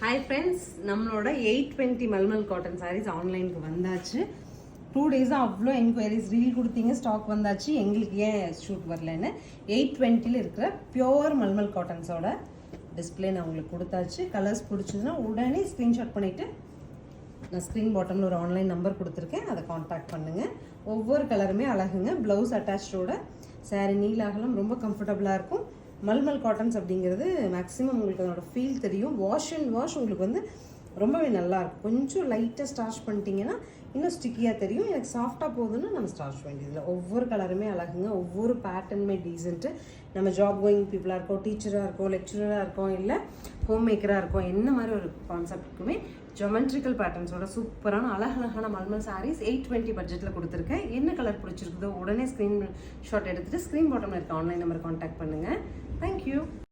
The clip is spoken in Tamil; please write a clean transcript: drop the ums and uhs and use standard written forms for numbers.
ஹாய் ஃப்ரெண்ட்ஸ், நம்மளோட 820 மல்மல் காட்டன் சாரீஸ் ஆன்லைனுக்கு வந்தாச்சு. 2 டேஸாக அவ்வளோ என்கொயரிஸ் ரீல் கொடுத்தீங்க, ஸ்டாக் வந்தாச்சு. எங்களுக்கு ஏன் ஷூட் வரலன்னு 820 இருக்கிற பியோர் மல்மல் காட்டன்ஸோட டிஸ்பிளே நான் உங்களுக்கு கொடுத்தாச்சு. கலர்ஸ் பிடிச்சதுன்னா உடனே ஸ்க்ரீன்ஷாட் பண்ணிவிட்டு நான் ஸ்க்ரீன் பாட்டமில் ஒரு ஆன்லைன் நம்பர் கொடுத்துருக்கேன், அதை காண்டாக்ட் பண்ணுங்கள். ஒவ்வொரு கலருமே அழகுங்க. ப்ளவுஸ் அட்டாச்சோட சாரீ நீலாகலாம் ரொம்ப கம்ஃபர்டபுளாக இருக்கும். மல்மல் காட்டன்ஸ் அப்படிங்கிறது மேக்ஸிமம் உங்களுக்கு அதோட ஃபீல் தெரியும். வாஷ் அண்ட் வாஷ் உங்களுக்கு வந்து ரொம்பவே நல்லாயிருக்கும். கொஞ்சம் லைட்டாக ஸ்டார்ச் பண்ணிட்டீங்கன்னா இன்னும் ஸ்டிக்கியாக தெரியும். எனக்கு சாஃப்டாக போகுதுன்னா நம்ம ஸ்டார்ச் வேண்டியதில்லை. ஒவ்வொரு கலருமே அழகுங்க, ஒவ்வொரு பேட்டர்னுமே டீசென்ட்டு. நம்ம ஜாப் கோயிங் பீப்புளாக இருக்கோம், டீச்சராக இருக்கோம், லெக்சரராக இருக்கோம், இல்லை ஹோம் மேக்கராக இருக்கோம், என்ன மாதிரி ஒரு கான்செப்ட்டுக்குமே ஜொமெட்ரிக்கல் பேட்டர்ன்ஸோட சூப்பரான அழகழகான மல்மல் சாரீஸ் 820 பட்ஜெட்டில் கொடுத்துருக்கேன். என்ன கலர் பிடிச்சிருக்குதோ உடனே ஸ்க்ரீன் ஷாட் எடுத்துகிட்டு ஸ்க்ரீன் பாட்டமில் இருக்க ஆன்லைன் நம்பர் காண்டாக்ட் பண்ணுங்கள். தேங்க்யூ.